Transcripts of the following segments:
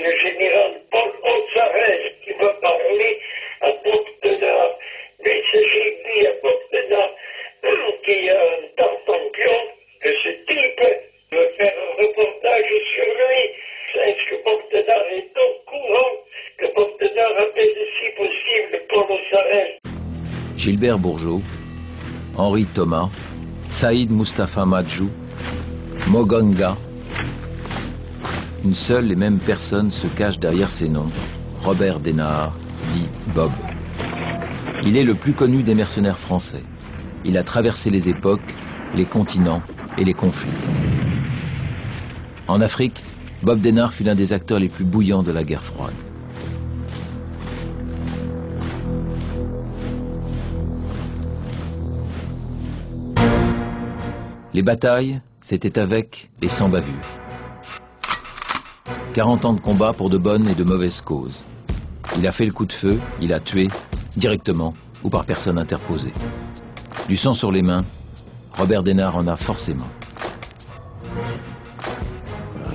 le général Paul Onsarès qui m'a parlé à Bobdenard. Mais il s'agit dit à Bobdenard qu'il y a un tartampion, que ce type veut faire un reportage sur lui. Est-ce que Bobdenard est au courant que Bobdenard appelle si possible Paul Onsarès? Gilbert Bourgeot, Henri Thomas, Saïd Mustapha Madjou, Mogonga. Une seule et même personne se cache derrière ces noms, Robert Denard, dit Bob. Il est le plus connu des mercenaires français. Il a traversé les époques, les continents et les conflits. En Afrique, Bob Denard fut l'un des acteurs les plus bouillants de la guerre froide. Les batailles, c'était avec et sans bavure. 40 ans de combat pour de bonnes et de mauvaises causes. Il a fait le coup de feu, il a tué, directement ou par personne interposée. Du sang sur les mains, Robert Denard en a forcément.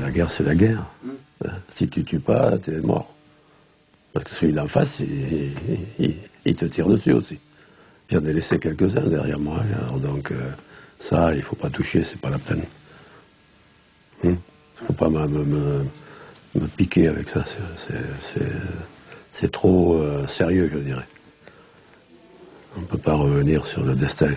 La guerre, c'est la guerre. Si tu tues pas, t'es mort. Parce que celui d'en face, il te tire dessus aussi. J'en ai laissé quelques-uns derrière moi, alors donc ça, il faut pas toucher, c'est pas la peine. Faut pas me piquer avec ça, c'est trop sérieux, je dirais. On ne peut pas revenir sur le destin.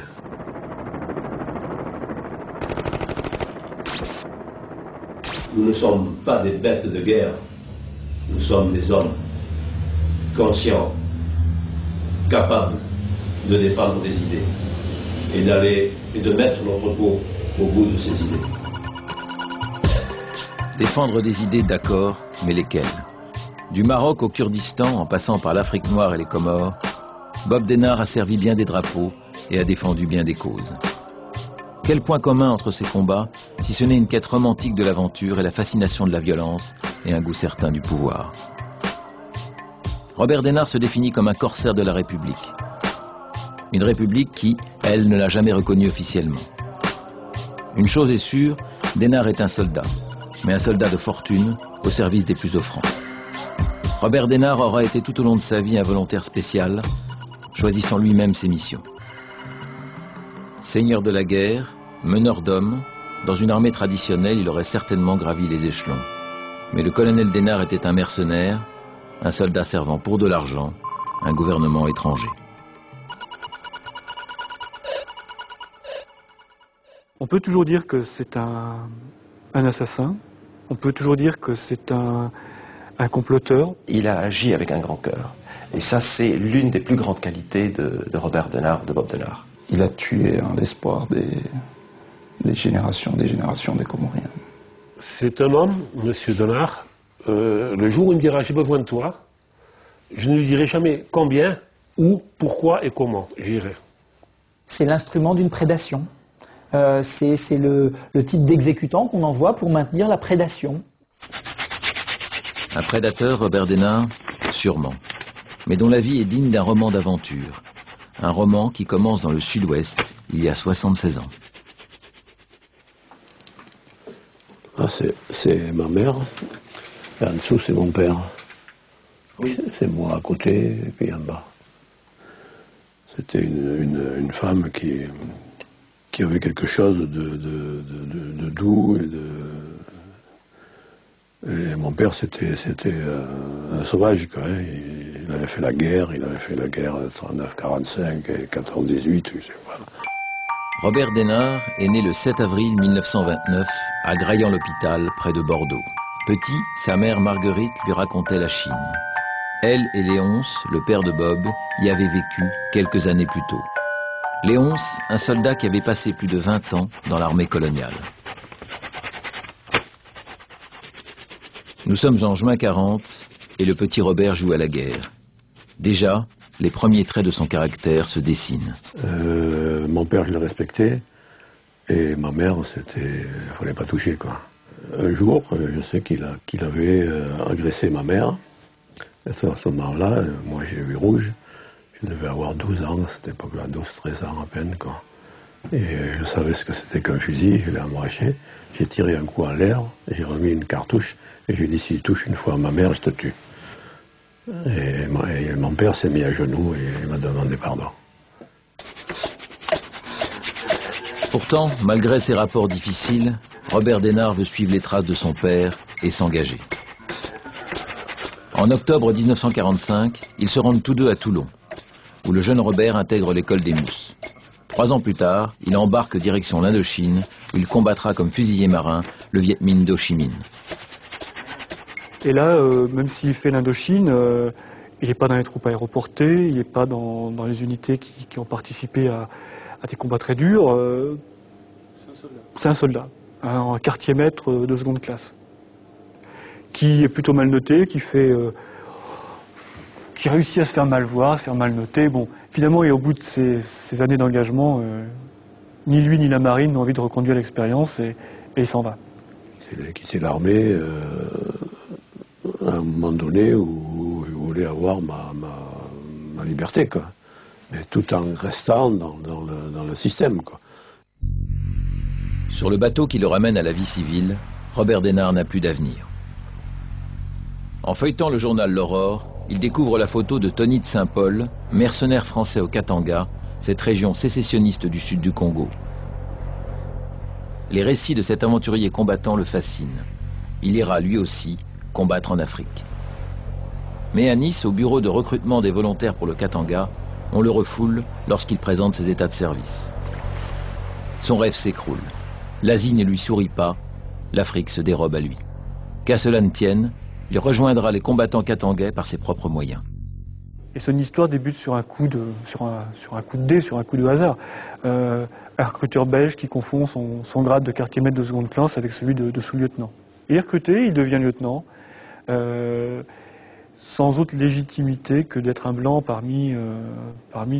Nous ne sommes pas des bêtes de guerre, nous sommes des hommes conscients, capables de défendre des idées et de mettre notre peau au bout de ces idées. Défendre des idées, d'accord, mais lesquelles? Du Maroc au Kurdistan, en passant par l'Afrique noire et les Comores, Bob Denard a servi bien des drapeaux et a défendu bien des causes. Quel point commun entre ces combats, si ce n'est une quête romantique de l'aventure et la fascination de la violence et un goût certain du pouvoir? Robert Denard se définit comme un corsaire de la République. Une République qui, elle, ne l'a jamais reconnue officiellement. Une chose est sûre, Denard est un soldat, mais un soldat de fortune au service des plus offrants. Robert Denard aura été tout au long de sa vie un volontaire spécial, choisissant lui-même ses missions. Seigneur de la guerre, meneur d'hommes, dans une armée traditionnelle, il aurait certainement gravi les échelons. Mais le colonel Denard était un mercenaire, un soldat servant pour de l'argent, un gouvernement étranger. On peut toujours dire que c'est un assassin, on peut toujours dire que c'est un comploteur. Il a agi avec un grand cœur. Et ça, c'est l'une des plus grandes qualités de Robert Denard, de Bob Denard. Il a tué l'espoir des générations des Comoriens. C'est un homme, Monsieur Denard, le jour où il me dira « j'ai besoin de toi », je ne lui dirai jamais combien, où, pourquoi et comment j'irai. C'est l'instrument d'une prédation. C'est le type d'exécutant qu'on envoie pour maintenir la prédation. Un prédateur, Robert Denard, sûrement, mais dont la vie est digne d'un roman d'aventure. Un roman qui commence dans le sud-ouest, il y a 76 ans. Ah, c'est ma mère, et en dessous c'est mon père. Oui. C'est moi à côté, et puis en bas. C'était une femme qui avait quelque chose de doux et mon père c'était un sauvage quoi. Il avait fait la guerre, de 39-45 et 14-18, je sais pas. Robert Denard est né le 7 avril 1929 à Graillan-l'Hôpital, près de Bordeaux. Petit, sa mère Marguerite lui racontait la Chine. Elle et Léonce, le père de Bob, y avaient vécu quelques années plus tôt. Léonce, un soldat qui avait passé plus de 20 ans dans l'armée coloniale. Nous sommes en juin 40 et le petit Robert joue à la guerre. Déjà, les premiers traits de son caractère se dessinent. Mon père, je le respectais, et ma mère, il fallait pas toucher, quoi. Un jour, je sais qu'il avait agressé ma mère. Et à ce moment-là, moi j'ai eu rouge. Je devais avoir 12 ans à cette époque-là, 12-13 ans à peine, quoi. Et je savais ce que c'était qu'un fusil, je l'ai embraché, j'ai tiré un coup en l'air, j'ai remis une cartouche, et je lui ai dit, si tu touches une fois ma mère, je te tue. Et mon père s'est mis à genoux et il m'a demandé pardon. Pourtant, malgré ces rapports difficiles, Robert Denard veut suivre les traces de son père et s'engager. En octobre 1945, ils se rendent tous deux à Toulon, où le jeune Robert intègre l'école des Mousses. 3 ans plus tard, il embarque direction l'Indochine, où il combattra comme fusilier marin le Viet Minh d'Ho Chi Minh. Et là, même s'il fait l'Indochine, il n'est pas dans les troupes aéroportées, il n'est pas dans les unités qui ont participé à des combats très durs. C'est un soldat, un quartier-maître de seconde classe, qui est plutôt mal noté, qui réussit à se faire mal voir, à se faire mal noter. Bon, finalement, et au bout de ces années d'engagement, ni lui ni la marine n'ont envie de reconduire l'expérience et il s'en va. Il a quitté l'armée à un moment donné où je voulais avoir ma liberté, quoi. Mais tout en restant dans le système, quoi. Sur le bateau qui le ramène à la vie civile, Robert Denard n'a plus d'avenir. En feuilletant le journal L'Aurore, il découvre la photo de Tony de Saint-Paul, mercenaire français au Katanga, cette région sécessionniste du sud du Congo. Les récits de cet aventurier combattant le fascinent. Il ira lui aussi combattre en Afrique. Mais à Nice, au bureau de recrutement des volontaires pour le Katanga, on le refoule lorsqu'il présente ses états de service. Son rêve s'écroule. L'Asie ne lui sourit pas, l'Afrique se dérobe à lui. Qu'à cela ne tienne, il rejoindra les combattants katangais par ses propres moyens. Et son histoire débute sur un coup de dé, sur un coup de hasard. Un recruteur belge qui confond son grade de quartier-maître de seconde classe avec celui de sous-lieutenant. Il est recruté, il devient lieutenant, sans autre légitimité que d'être un blanc parmi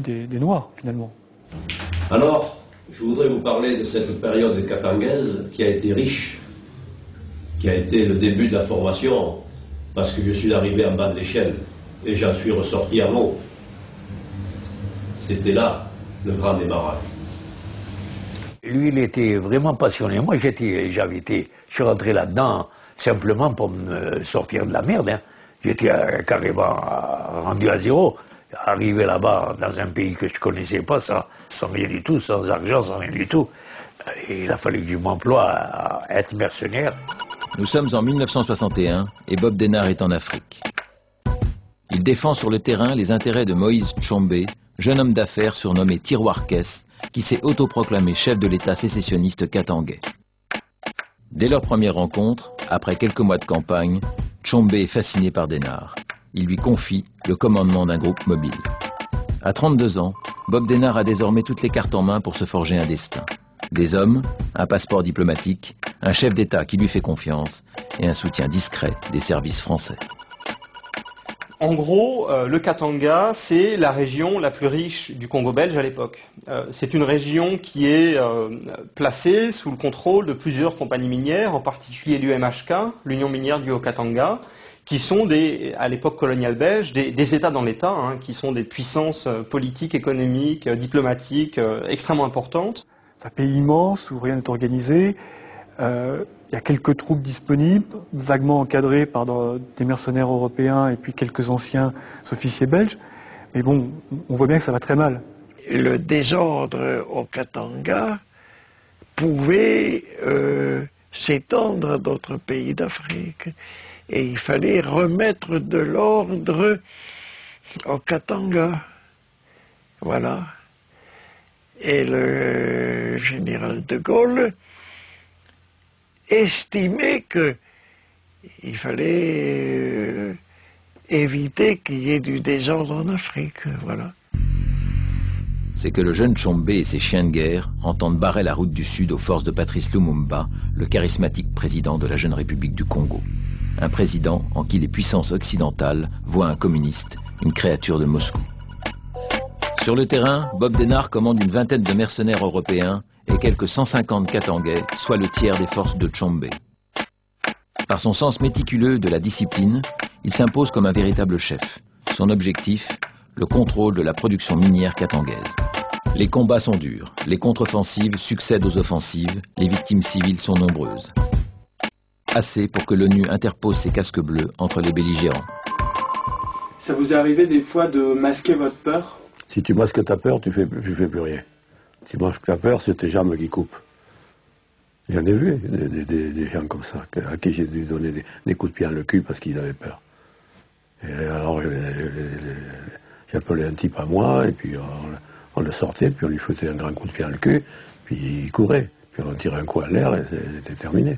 des noirs, finalement. Alors, je voudrais vous parler de cette période katangaise qui a été riche, qui a été le début de la formation, parce que je suis arrivé en bas de l'échelle et j'en suis ressorti en haut. C'était là le grand démarrage. Lui, il était vraiment passionné. Moi, je suis rentré là-dedans simplement pour me sortir de la merde. Hein. J'étais carrément rendu à zéro. Arrivé là-bas, dans un pays que je ne connaissais pas, sans rien du tout, sans argent, sans rien du tout. Et il a fallu que je m'emploie à être mercenaire. Nous sommes en 1961 et Bob Denard est en Afrique. Il défend sur le terrain les intérêts de Moïse Tshombe, jeune homme d'affaires surnommé Tiroir-Caisse, qui s'est autoproclamé chef de l'État sécessionniste katangais. Dès leur première rencontre, après quelques mois de campagne, Tshombe est fasciné par Denard. Il lui confie le commandement d'un groupe mobile. À 32 ans, Bob Denard a désormais toutes les cartes en main pour se forger un destin. Des hommes, un passeport diplomatique, un chef d'État qui lui fait confiance et un soutien discret des services français. En gros, le Katanga, c'est la région la plus riche du Congo belge à l'époque. C'est une région qui est placée sous le contrôle de plusieurs compagnies minières, en particulier l'UMHK, l'Union minière du Haut-Katanga, qui sont à l'époque coloniale belge, des États dans l'État, hein, qui sont des puissances politiques, économiques, diplomatiques extrêmement importantes. C'est un pays immense où rien n'est organisé. Il y a quelques troupes disponibles, vaguement encadrées par des mercenaires européens et puis quelques anciens officiers belges. Mais bon, on voit bien que ça va très mal. Le désordre au Katanga pouvait s'étendre à d'autres pays d'Afrique. Et il fallait remettre de l'ordre au Katanga. Voilà. Et le général de Gaulle estimait qu'il fallait éviter qu'il y ait du désordre en Afrique. Voilà. C'est que le jeune Tshombe et ses chiens de guerre entendent barrer la route du Sud aux forces de Patrice Lumumba, le charismatique président de la jeune République du Congo. Un président en qui les puissances occidentales voient un communiste, une créature de Moscou. Sur le terrain, Bob Denard commande une vingtaine de mercenaires européens et quelques 150 katangais, soit le tiers des forces de Tshombe. Par son sens méticuleux de la discipline, il s'impose comme un véritable chef. Son objectif, le contrôle de la production minière katangaise. Les combats sont durs, les contre-offensives succèdent aux offensives, les victimes civiles sont nombreuses. Assez pour que l'ONU interpose ses casques bleus entre les belligérants. Ça vous est arrivé des fois de masquer votre peur? Si tu masques ta peur, tu fais plus rien. Si tu masques ta peur, c'est tes jambes qui coupent. J'en ai vu des gens comme ça, à qui j'ai dû donner des coups de pied dans le cul parce qu'ils avaient peur. Et alors j'appelais un type à moi, et puis on le sortait, puis on lui foutait un grand coup de pied dans le cul, puis il courait. Puis on tirait un coup à l'air, et c'était terminé.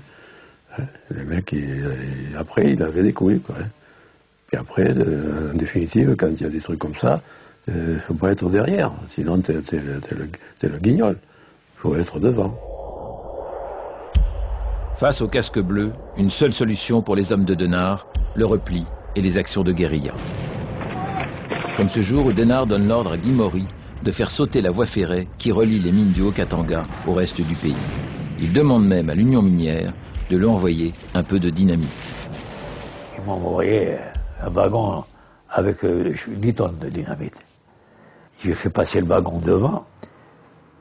Hein, le mec, après, il avait des couilles, quoi. Hein. Puis après, en définitive, quand il y a des trucs comme ça, il ne faut pas être derrière, sinon t'es le guignol. Il faut être devant. Face au casque bleu, une seule solution pour les hommes de Denard, le repli et les actions de guérilla. Comme ce jour où Denard donne l'ordre à Guy Maury de faire sauter la voie ferrée qui relie les mines du Haut-Katanga au reste du pays. Il demande même à l'Union minière de lui envoyer un peu de dynamite. Ils m'ont envoyé un wagon avec 10 tonnes de dynamite. J'ai fait passer le wagon devant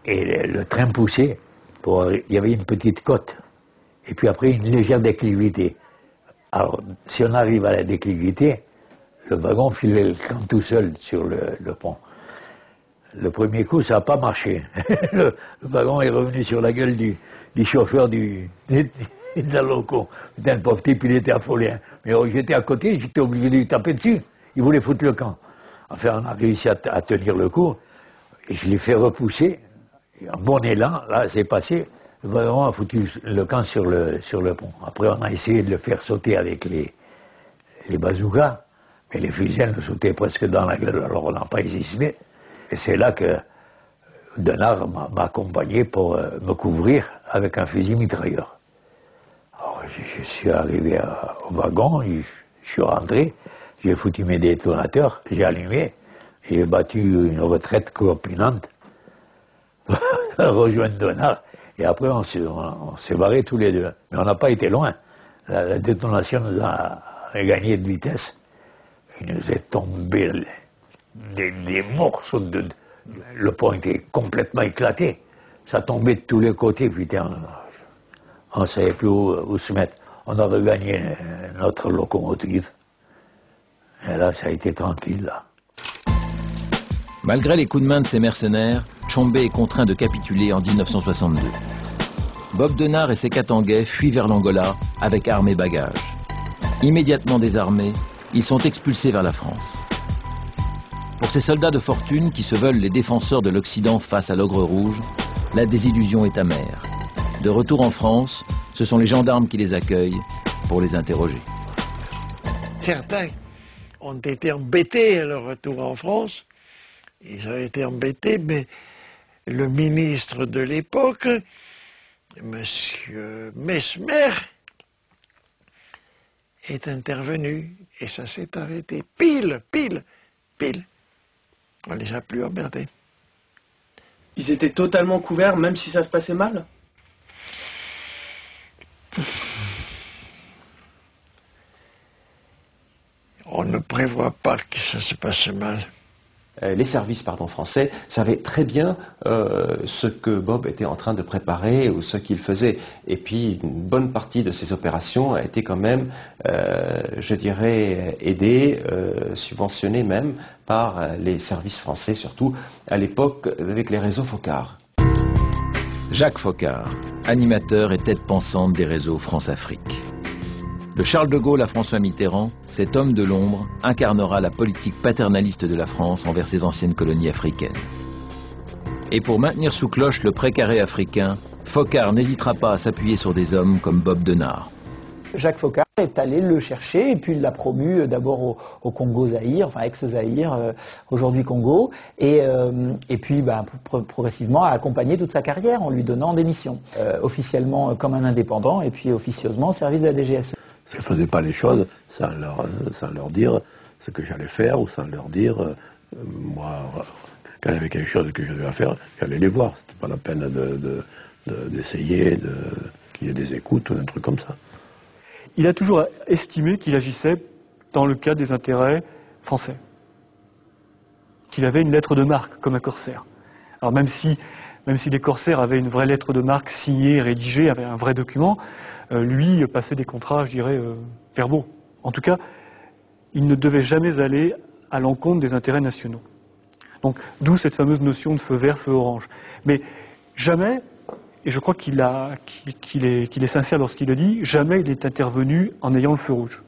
et le train poussait. Il y avait une petite côte et puis après une légère déclivité. Alors, si on arrive à la déclivité, le wagon filait le camp tout seul sur le pont. Le premier coup, ça n'a pas marché. Le wagon est revenu sur la gueule du chauffeur de la loco. Putain, le pauvre type, il était affolé. Hein. Mais j'étais à côté, j'étais obligé de lui taper dessus. Il voulait foutre le camp. Enfin, on a réussi à tenir le coup. Et je l'ai fait repousser. Un bon élan, là, c'est passé. Le wagon a foutu le camp sur le pont. Après, on a essayé de le faire sauter avec les bazookas. Mais les fusils nous sautaient presque dans la gueule. Alors, on n'a pas hésité. Et c'est là que Denard m'a accompagné pour me couvrir avec un fusil mitrailleur. Alors, je suis arrivé au wagon, je suis rentré, j'ai foutu mes détonateurs, j'ai allumé, j'ai battu une retraite clopinante pour rejoindre Denard. Et après, on s'est barrés tous les deux. Mais on n'a pas été loin. La détonation nous a gagné de vitesse. Il nous est tombé des morceaux le pont était complètement éclaté. Ça tombait de tous les côtés, putain. On ne savait plus où se mettre. On a regagné notre locomotive. Et là, ça a été tranquille, là. Malgré les coups de main de ces mercenaires, Tshombe est contraint de capituler en 1962. Bob Denard et ses Katangais fuient vers l'Angola avec armes et bagages. Immédiatement désarmés, ils sont expulsés vers la France. Pour ces soldats de fortune qui se veulent les défenseurs de l'Occident face à l'ogre rouge, la désillusion est amère. De retour en France, ce sont les gendarmes qui les accueillent pour les interroger. Certains ont été embêtés à leur retour en France. Ils ont été embêtés, mais le ministre de l'époque, M. Mesmer, est intervenu et ça s'est arrêté pile. On les a plus emmerdés. Ils étaient totalement couverts, même si ça se passait mal? On ne prévoit pas que ça se passe mal. Les services français savaient très bien ce que Bob était en train de préparer ou ce qu'il faisait. Et puis une bonne partie de ces opérations a été quand même, je dirais, aidée, subventionnée même par les services français, surtout à l'époque avec les réseaux Focard. Jacques Focard, animateur et tête pensante des réseaux France-Afrique. De Charles de Gaulle à François Mitterrand, cet homme de l'ombre incarnera la politique paternaliste de la France envers ses anciennes colonies africaines. Et pour maintenir sous cloche le précaré africain, Focard n'hésitera pas à s'appuyer sur des hommes comme Bob Denard. Jacques Focard est allé le chercher et puis il l'a promu d'abord au Congo-Zaïre, enfin ex-Zaïre, aujourd'hui Congo, et puis progressivement a accompagné toute sa carrière en lui donnant des missions, officiellement comme un indépendant et puis officieusement au service de la DGSE. Je ne faisais pas les choses sans leur dire ce que j'allais faire ou sans leur dire, moi, quand il y avait quelque chose que je devais faire, j'allais les voir. C'était pas la peine d'essayer qu'il y ait des écoutes ou un truc comme ça. Il a toujours estimé qu'il agissait dans le cadre des intérêts français. Qu'il avait une lettre de marque comme un corsaire. Alors même si les corsaires avaient une vraie lettre de marque signée, rédigée, avaient un vrai document, lui passait des contrats, je dirais, verbaux. En tout cas, il ne devait jamais aller à l'encontre des intérêts nationaux. Donc, d'où cette fameuse notion de feu vert, feu orange. Mais jamais, et je crois qu'il est sincère lorsqu'il le dit, jamais il est intervenu en ayant le feu rouge.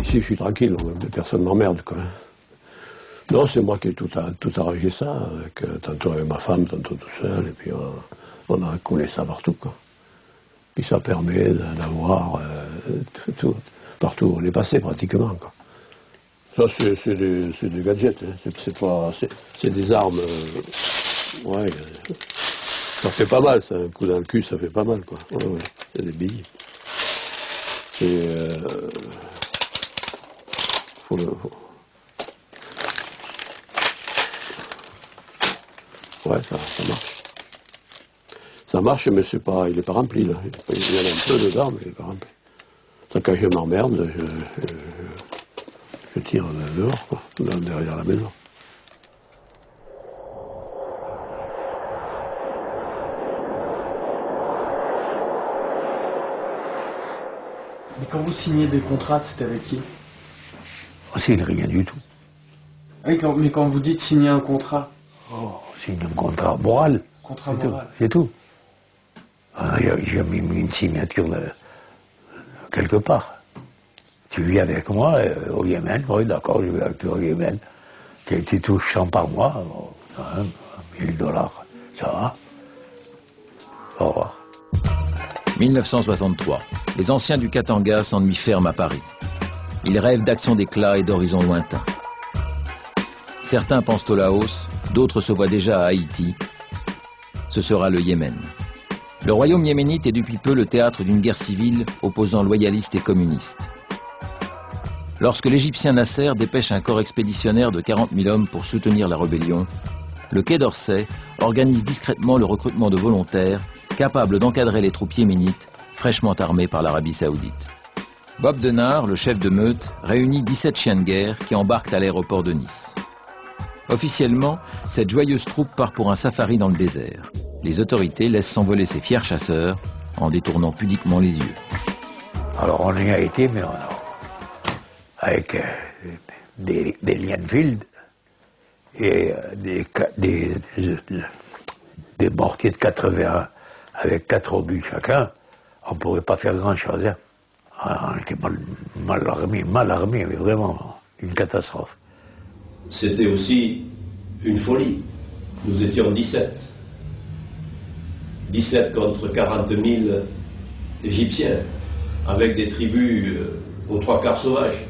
Ici, je suis tranquille, personne m'emmerde, quoi. Non, c'est moi qui ai tout arrangé ça, tantôt avec ma femme, tantôt tout seul, et puis on a coulé ça partout, quoi. Puis ça permet d'avoir tout, partout où on est passé, pratiquement, quoi. Ça, c'est des gadgets, hein. C'est des armes, ouais, ça fait pas mal, ça, un coup dans le cul, ça fait pas mal, quoi. Ouais, c'est des billes. Ouais, ça marche. Ça marche, mais il n'est pas rempli, là. Il y en a un peu dedans, mais il n'est pas rempli. Ça, quand je m'emmerde, je tire dehors, quoi, derrière la maison. Mais quand vous signez des contrats, c'était avec qui? C'est rien du tout. Oui, mais quand vous dites signer un contrat? Oh, c'est un contrat moral. Contrat moral. C'est tout. J'ai mis une signature quelque part. Tu vis avec moi au Yémen, oui d'accord, je vis avec toi au Yémen. Tu touches 100 par mois, $1000, ça va. Au revoir. 1963. Les anciens du Katanga s'ennuient ferme à Paris. Ils rêvent d'actions d'éclat et d'horizons lointains. Certains pensent au Laos, d'autres se voient déjà à Haïti. Ce sera le Yémen. Le royaume yéménite est depuis peu le théâtre d'une guerre civile opposant loyalistes et communistes. Lorsque l'Égyptien Nasser dépêche un corps expéditionnaire de 40 000 hommes pour soutenir la rébellion, le Quai d'Orsay organise discrètement le recrutement de volontaires capables d'encadrer les troupes yéménites fraîchement armées par l'Arabie Saoudite. Bob Denard, le chef de meute, réunit 17 chiens de guerre qui embarquent à l'aéroport de Nice. Officiellement, cette joyeuse troupe part pour un safari dans le désert. Les autorités laissent s'envoler ces fiers chasseurs en détournant pudiquement les yeux. Alors on y a été, mais avec des Lienfield et des mortiers de 81 avec 4 obus chacun, on ne pourrait pas faire grand-chose. Hein. On était mal armés, mais vraiment une catastrophe. C'était aussi une folie. Nous étions 17. 17 contre 40 000 Égyptiens, avec des tribus aux 3/4 sauvages.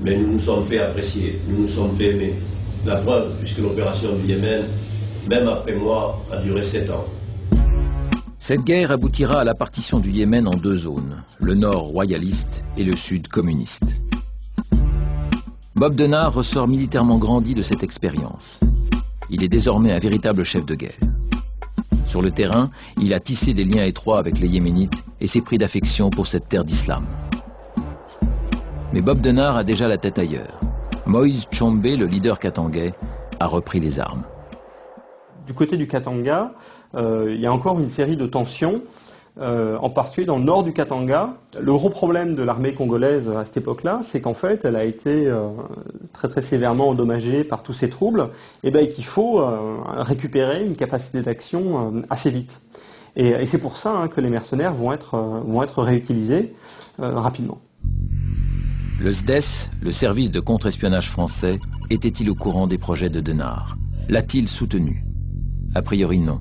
Mais nous nous sommes fait apprécier, nous nous sommes fait aimer. La preuve, puisque l'opération du Yémen, même après moi, a duré 7 ans. Cette guerre aboutira à la partition du Yémen en 2 zones, le nord royaliste et le sud communiste. Bob Denard ressort militairement grandi de cette expérience. Il est désormais un véritable chef de guerre. Sur le terrain, il a tissé des liens étroits avec les Yéménites et s'est pris d'affection pour cette terre d'islam. Mais Bob Denard a déjà la tête ailleurs. Moïse Tchombe, le leader katangais, a repris les armes. Du côté du Katanga, il y a encore une série de tensions, en particulier dans le nord du Katanga. Le gros problème de l'armée congolaise à cette époque-là, c'est qu'en fait, elle a été très très sévèrement endommagée par tous ces troubles, et qu'il faut récupérer une capacité d'action assez vite. Et c'est pour ça que les mercenaires vont être réutilisés rapidement. Le SDES, le service de contre-espionnage français, était-il au courant des projets de Denard? L'a-t-il soutenu? A priori non.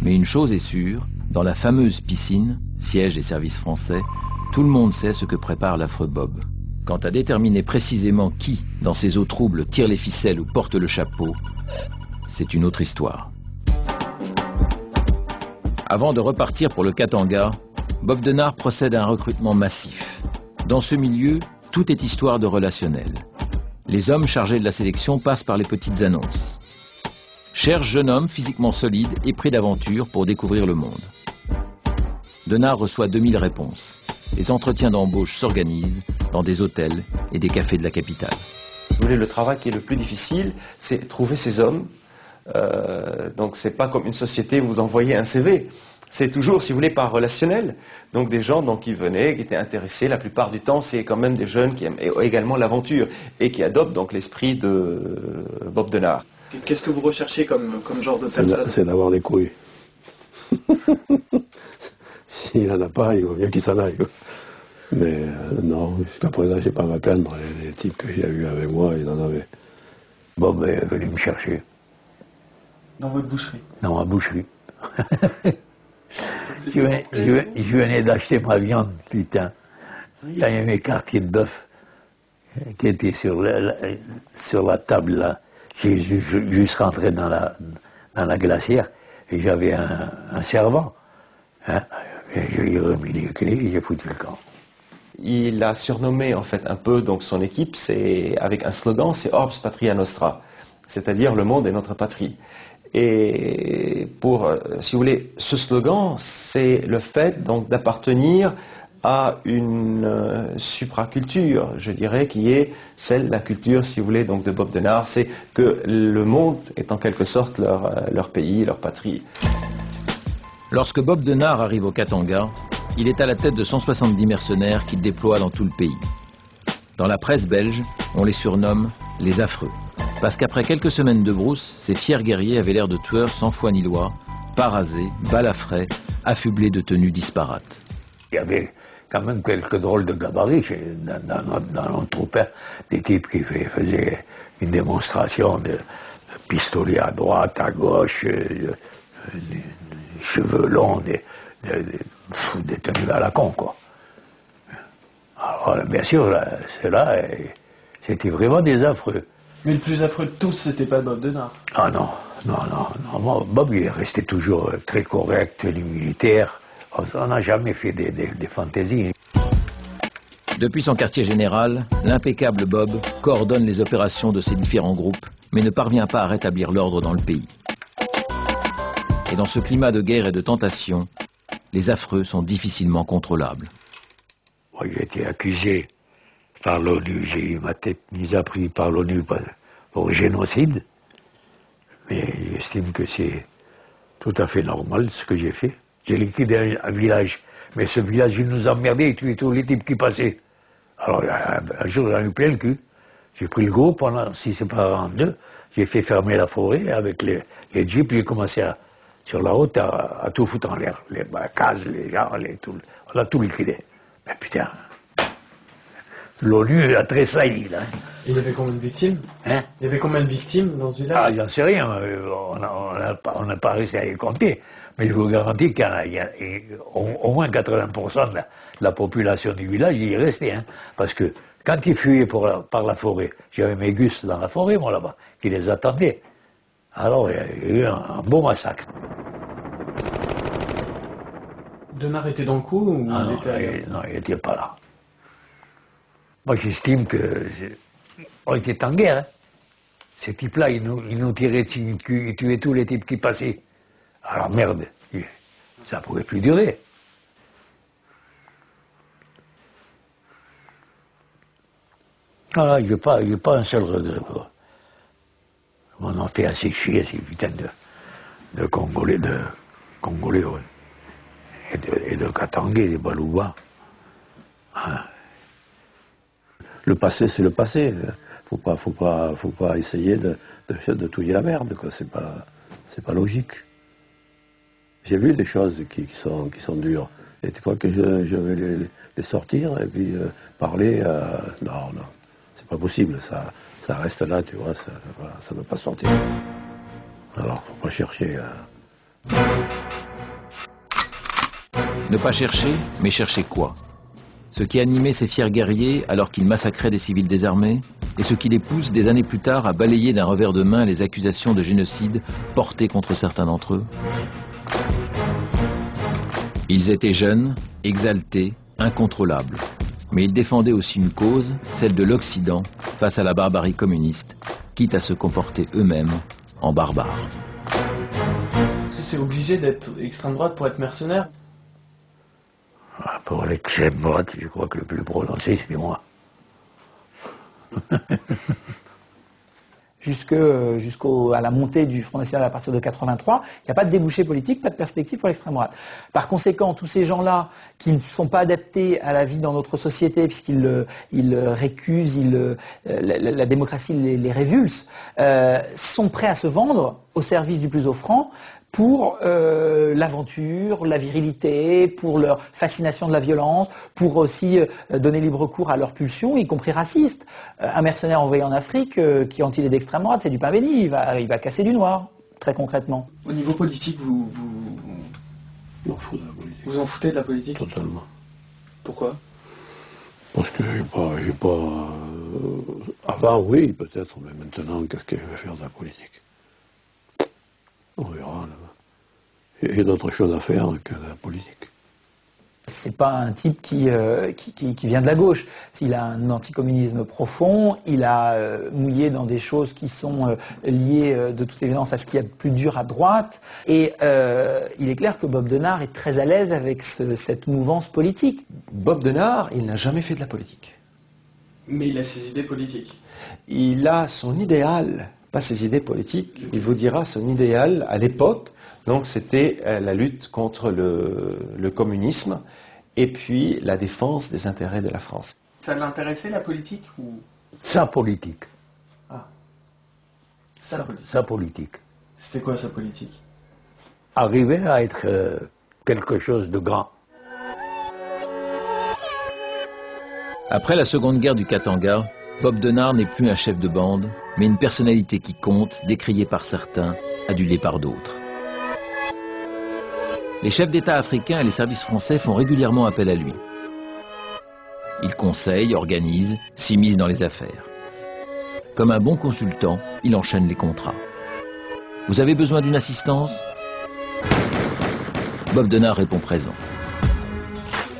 Mais une chose est sûre, dans la fameuse piscine, siège des services français, tout le monde sait ce que prépare l'affreux Bob. Quant à déterminer précisément qui, dans ces eaux troubles, tire les ficelles ou porte le chapeau, c'est une autre histoire. Avant de repartir pour le Katanga, Bob Denard procède à un recrutement massif. Dans ce milieu, tout est histoire de relationnel. Les hommes chargés de la sélection passent par les petites annonces. Cherche jeune homme physiquement solide et prêt d'aventure pour découvrir le monde. Denard reçoit 2000 réponses. Les entretiens d'embauche s'organisent dans des hôtels et des cafés de la capitale. Vous voulez, le travail qui est le plus difficile, c'est trouver ces hommes. Donc c'est pas comme une société où vous envoyez un CV. C'est toujours, si vous voulez, par relationnel. Donc des gens donc, qui venaient, qui étaient intéressés. La plupart du temps, c'est quand même des jeunes qui aiment également l'aventure et qui adoptent donc l'esprit de Bob Denard. Qu'est-ce que vous recherchez comme genre de personne? C'est d'avoir des couilles. S'il n'en a pas, il vaut mieux qu'il s'en aille. Mais non, jusqu'à présent, je n'ai pas à me plaindre. Les types que j'ai eu avec moi, ils en avaient. Bob est venu me chercher. Dans votre boucherie? Dans ma boucherie. Je venais d'acheter ma viande, putain. Il y avait mes quartiers de bœuf qui étaient sur la table là. J'ai juste rentré dans la glacière et j'avais un servant. Hein, et je lui ai remis les clés et j'ai foutu le camp. Il a surnommé en fait un peu donc son équipe, c'est avec un slogan, c'est Orbs Patria Nostra, c'est-à-dire le monde est notre patrie. Et pour, si vous voulez, ce slogan, c'est le fait donc d'appartenir à une supraculture, je dirais, qui est celle, la culture, si vous voulez, donc de Bob Denard, c'est que le monde est en quelque sorte leur pays, leur patrie. Lorsque Bob Denard arrive au Katanga, il est à la tête de 170 mercenaires qu'il déploie dans tout le pays. Dans la presse belge, on les surnomme les affreux. Parce qu'après quelques semaines de brousse, ces fiers guerriers avaient l'air de tueurs sans foi ni loi, pas rasés, balafrés, affublés de tenues disparates. Il y avait quand même quelques drôles de gabarits dans notre troupe, des types qui faisaient une démonstration de pistolets à droite, à gauche, des cheveux longs, des tenues à la con, quoi. Alors, bien sûr, ceux-là, c'était vraiment des affreux. Mais le plus affreux de tous, c'était pas Bob Denard. Ah non. Bob, il est resté toujours très correct, les militaires. On n'a jamais fait des fantaisies. Depuis son quartier général, l'impeccable Bob coordonne les opérations de ses différents groupes, mais ne parvient pas à rétablir l'ordre dans le pays. Et dans ce climat de guerre et de tentation, les affreux sont difficilement contrôlables. Moi, j'ai été accusé par l'ONU, j'ai eu ma tête mise à prix par l'ONU pour génocide, mais j'estime que c'est tout à fait normal ce que j'ai fait. J'ai liquidé un village, mais ce village, il nous emmerdait, il tuait tous les types qui passaient. Alors, un jour, j'en ai eu plein le cul. J'ai pris le groupe, pendant 6 séparés en 2, j'ai fait fermer la forêt avec les jeeps, j'ai commencé sur la route à tout foutre en l'air. Les cases, les gens, on a tout liquidé. Mais putain, l'ONU a tressailli, là. Et il y avait combien de victimes? Hein? Il y avait combien de victimes dans ce village? Ah, j'en sais rien, on n'a pas réussi à les compter. Mais je vous garantis qu'il y a au moins 80% de la population du village y est restée. Hein, parce que quand ils fuyaient par la forêt, j'avais mes gus dans la forêt, moi, là-bas, qui les attendaient. Alors, il y a eu un beau massacre. Denard était dans le coup ou non, il n'était pas là. Moi, j'estime qu'on était en guerre. Hein. Ces types-là, ils nous tiraient dessus, ils tuaient tous les types qui passaient. Alors merde, ça ne pouvait plus durer. Voilà, je n'ai pas un seul regret. On en fait assez chier, ces putains de Congolais, ouais. Et de Katangais, des Balouba. Hein. Le passé, c'est le passé. Faut pas essayer de touiller la merde, quoi. C'est pas logique. J'ai vu des choses qui sont dures. Et tu crois que je vais les sortir et puis parler non, c'est pas possible. Ça reste là, tu vois. Ça ne peut pas sortir. Alors, faut pas chercher. Ne pas chercher, mais chercher quoi? Ce qui animait ces fiers guerriers alors qu'ils massacraient des civils désarmés, et ce qui les pousse des années plus tard à balayer d'un revers de main les accusations de génocide portées contre certains d'entre eux. Ils étaient jeunes, exaltés, incontrôlables. Mais il défendait aussi une cause, celle de l'Occident, face à la barbarie communiste, quitte à se comporter eux-mêmes en barbares. Est-ce que c'est obligé d'être extrême droite pour être mercenaire? Pour l'extrême droite, je crois que le plus prononcé, c'est moi. Jusqu'à la montée du Front National à partir de 83, il n'y a pas de débouché politique, pas de perspective pour l'extrême droite. Par conséquent, tous ces gens-là qui ne sont pas adaptés à la vie dans notre société, puisqu'ils récusent, la démocratie les révulse, sont prêts à se vendre au service du plus offrant pour l'aventure, la virilité, pour leur fascination de la violence, pour aussi donner libre cours à leurs pulsions, y compris racistes. Un mercenaire envoyé en Afrique, quand il est d'extrême droite, c'est du pain béni, il va casser du noir, très concrètement. Au niveau politique, vous vous en foutez de la politique? Totalement. Pourquoi? Parce que j'ai pas... Avant, oui, peut-être, mais maintenant, qu'est-ce que je vais faire de la politique? On verra. Il y a d'autres choses à faire que la politique. C'est pas un type qui vient de la gauche. Il a un anticommunisme profond, il a mouillé dans des choses qui sont liées de toute évidence à ce qu'il y a de plus dur à droite. Et il est clair que Bob Denard est très à l'aise avec cette mouvance politique. Bob Denard, il n'a jamais fait de la politique. Mais il a ses idées politiques. Il a son idéal, pas ses idées politiques. Il vous dira son idéal à l'époque. Donc c'était la lutte contre le communisme et puis la défense des intérêts de la France. Ça l'intéressait la politique ou... Sa politique. Ah. Sa politique. C'était quoi sa politique? Arriver à être quelque chose de grand. Après la Seconde Guerre du Katanga, Bob Denard n'est plus un chef de bande, mais une personnalité qui compte, décriée par certains, adulée par d'autres. Les chefs d'État africains et les services français font régulièrement appel à lui. Il conseille, organise, s'immisce dans les affaires. Comme un bon consultant, il enchaîne les contrats. Vous avez besoin d'une assistance? Bob Denard répond présent.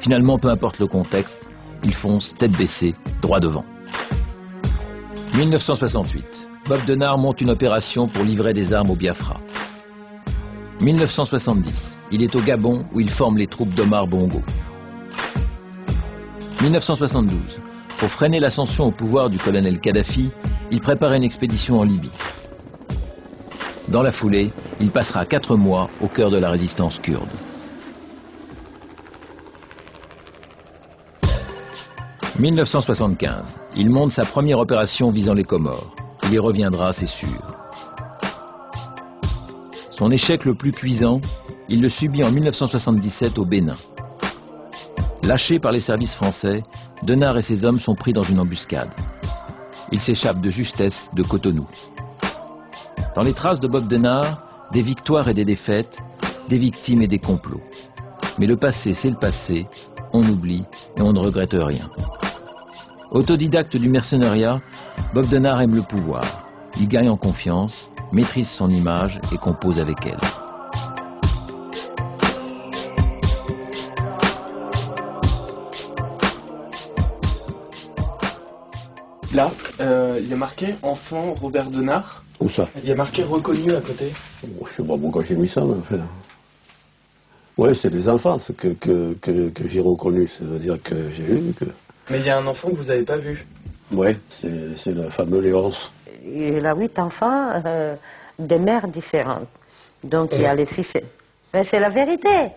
Finalement, peu importe le contexte, il fonce tête baissée, droit devant. 1968, Bob Denard monte une opération pour livrer des armes au Biafra. 1970, il est au Gabon où il forme les troupes d'Omar Bongo. 1972, pour freiner l'ascension au pouvoir du colonel Kadhafi, il prépare une expédition en Libye. Dans la foulée, il passera 4 mois au cœur de la résistance kurde. « 1975, il monte sa première opération visant les Comores. Il y reviendra, c'est sûr. Son échec le plus cuisant, il le subit en 1977 au Bénin. Lâché par les services français, Denard et ses hommes sont pris dans une embuscade. Ils s'échappent de justesse de Cotonou. Dans les traces de Bob Denard, des victoires et des défaites, des victimes et des complots. Mais le passé, c'est le passé, on oublie et on ne regrette rien. Autodidacte du mercenariat, Bob Denard aime le pouvoir. Il gagne en confiance, maîtrise son image et compose avec elle. Là, il y a marqué « Enfant Robert Denard ». Où ça? Il y a marqué « Reconnu » à côté. Je sais pas pourquoi j'ai mis ça, mais enfin... Ouais, c'est les enfants que j'ai reconnus, ça veut dire que j'ai vu que... Mais il y a un enfant que vous n'avez pas vu. Ouais, c'est le fameux Léonce. Il a 8 enfants, des mères différentes. Donc il y a les fils... Mais c'est la vérité.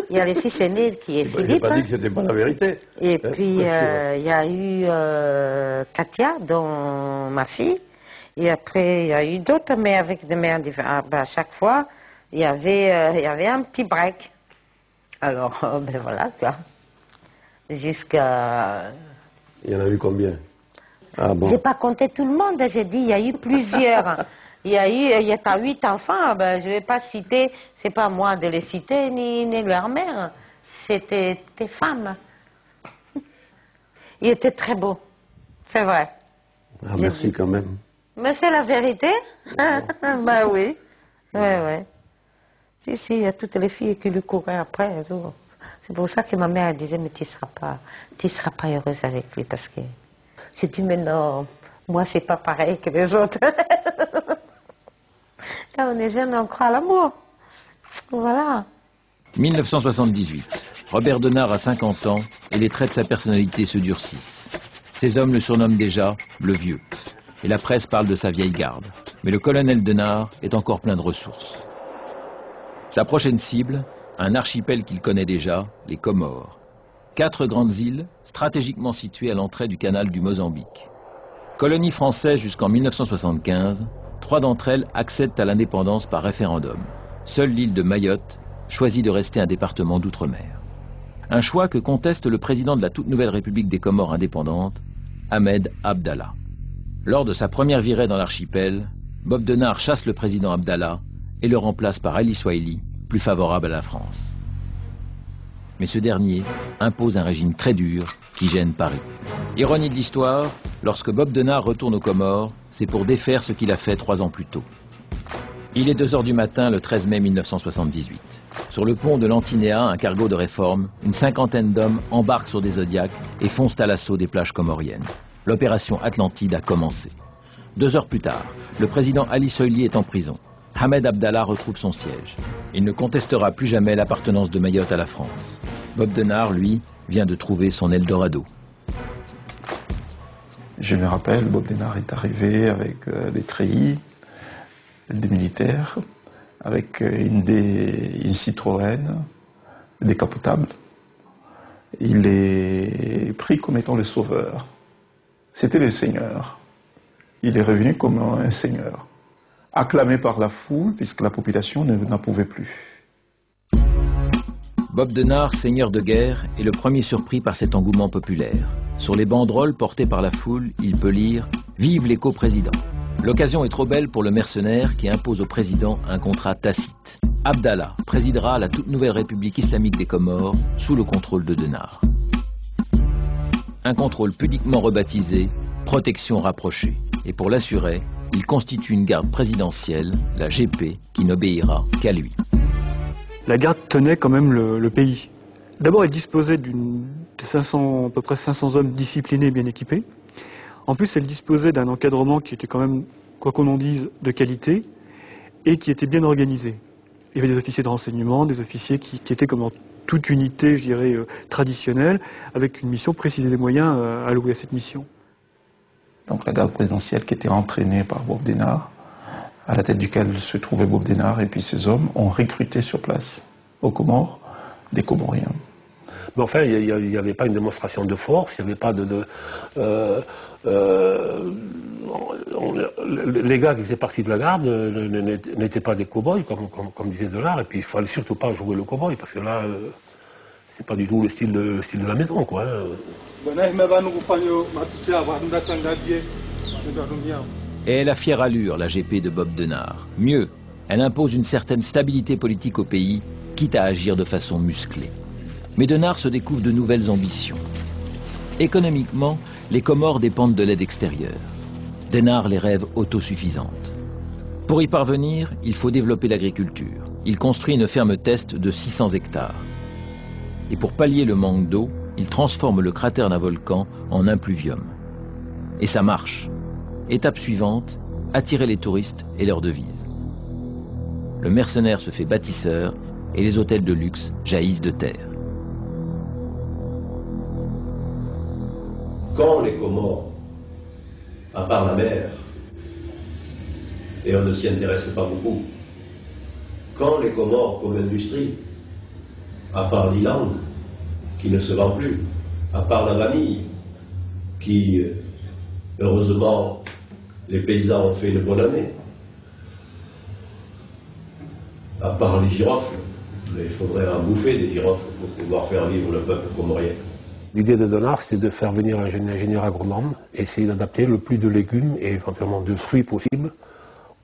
Il y a les fils aînés qui est Philippe. J'ai pas dit que c'était pas la vérité. Et puis il y a eu Katia, dont ma fille. Et après il y a eu d'autres, mais avec des mères différentes. À chaque fois, il y avait un petit break. Alors, ben voilà quoi. Jusqu'à... Il y en a eu combien? Ah bon? J'ai pas compté tout le monde, j'ai dit, il y a eu plusieurs. Il y a 8 enfants, ben, je vais pas citer, c'est pas moi de les citer, ni leur mère. C'était des femmes. Il était très beau, c'est vrai. Ah, merci quand même. Mais c'est la vérité. Ben oui. Ouais. Si, il y a toutes les filles qui lui couraient après et tout. C'est pour ça que ma mère disait, mais tu ne seras pas heureuse avec lui. Parce que j'ai dit, mais non, moi, c'est pas pareil que les autres. Quand on est jeune, on croit à l'amour. Voilà. 1978. Robert Denard a 50 ans et les traits de sa personnalité se durcissent. Ses hommes le surnomment déjà le vieux. Et la presse parle de sa vieille garde. Mais le colonel Denard est encore plein de ressources. Sa prochaine cible, un archipel qu'il connaît déjà, les Comores. 4 grandes îles, stratégiquement situées à l'entrée du canal du Mozambique. Colonie française jusqu'en 1975, 3 d'entre elles accèdent à l'indépendance par référendum. Seule l'île de Mayotte choisit de rester un département d'outre-mer. Un choix que conteste le président de la toute nouvelle République des Comores indépendantes, Ahmed Abdallah. Lors de sa première virée dans l'archipel, Bob Denard chasse le président Abdallah et le remplace par Ali Swahili, plus favorable à la France. Mais ce dernier impose un régime très dur qui gêne Paris. Ironie de l'histoire, lorsque Bob Denard retourne aux Comores, c'est pour défaire ce qu'il a fait 3 ans plus tôt. Il est 2 h du matin le 13 mai 1978. Sur le pont de l'Antinéa, un cargo de réforme, une 50aine d'hommes embarquent sur des Zodiacs et foncent à l'assaut des plages comoriennes. L'opération Atlantide a commencé. 2 heures plus tard, le président Ali Swahili est en prison. Ahmed Abdallah retrouve son siège. Il ne contestera plus jamais l'appartenance de Mayotte à la France. Bob Denard, lui, vient de trouver son Eldorado. Je me rappelle, Bob Denard est arrivé avec des treillis, des militaires, avec une Citroën décapotable. Il est pris comme étant le sauveur. C'était le seigneur. Il est revenu comme un seigneur, acclamé par la foule puisque la population n'en pouvait plus. Bob Denard, seigneur de guerre, est le premier surpris par cet engouement populaire. Sur les banderoles portées par la foule, il peut lire « Vive les co-présidents ». L'occasion est trop belle pour le mercenaire qui impose au président un contrat tacite. Abdallah présidera la toute nouvelle République islamique des Comores sous le contrôle de Denard. Un contrôle pudiquement rebaptisé « protection rapprochée ». Et pour l'assurer, il constitue une garde présidentielle, la GP, qui n'obéira qu'à lui. La garde tenait quand même le pays. D'abord, elle disposait à peu près 500 hommes disciplinés et bien équipés. En plus, elle disposait d'un encadrement qui était quand même, quoi qu'on en dise, de qualité et qui était bien organisé. Il y avait des officiers de renseignement, des officiers qui étaient comme dans toute unité, je dirais, traditionnelle, avec une mission précise et des moyens alloués à cette mission. Donc la garde présidentielle qui était entraînée par Bob Denard, à la tête duquel se trouvait Bob Denard et puis ses hommes, ont recruté sur place, aux Comores, des Comoriens. Mais enfin, il n'y avait pas une démonstration de force, il n'y avait pas les gars qui faisaient partie de la garde n'étaient pas des cow-boys, comme disait Denard, et puis il ne fallait surtout pas jouer le cow-boy, parce que là, c'est pas du tout le style de la maison, quoi. Et elle a fière allure, la GP de Bob Denard. Mieux, elle impose une certaine stabilité politique au pays, quitte à agir de façon musclée. Mais Denard se découvre de nouvelles ambitions. Économiquement, les Comores dépendent de l'aide extérieure. Denard les rêve autosuffisantes. Pour y parvenir, il faut développer l'agriculture. Il construit une ferme test de 600 hectares. Et pour pallier le manque d'eau, il transforme le cratère d'un volcan en un pluvium. Et ça marche. Étape suivante, attirer les touristes et leurs devises. Le mercenaire se fait bâtisseur et les hôtels de luxe jaillissent de terre. Quand les Comores, à part la mer, et on ne s'y intéresse pas beaucoup, quand les Comores comme industrie, à part l'Ilang, qui ne se vend plus, à part la vanille, qui, heureusement, les paysans ont fait une bonne année, à part les girofles, mais il faudrait en bouffer des girofles pour pouvoir faire vivre le peuple comorien. L'idée de Denard, c'est de faire venir un ingénieur agronome, essayer d'adapter le plus de légumes et éventuellement de fruits possibles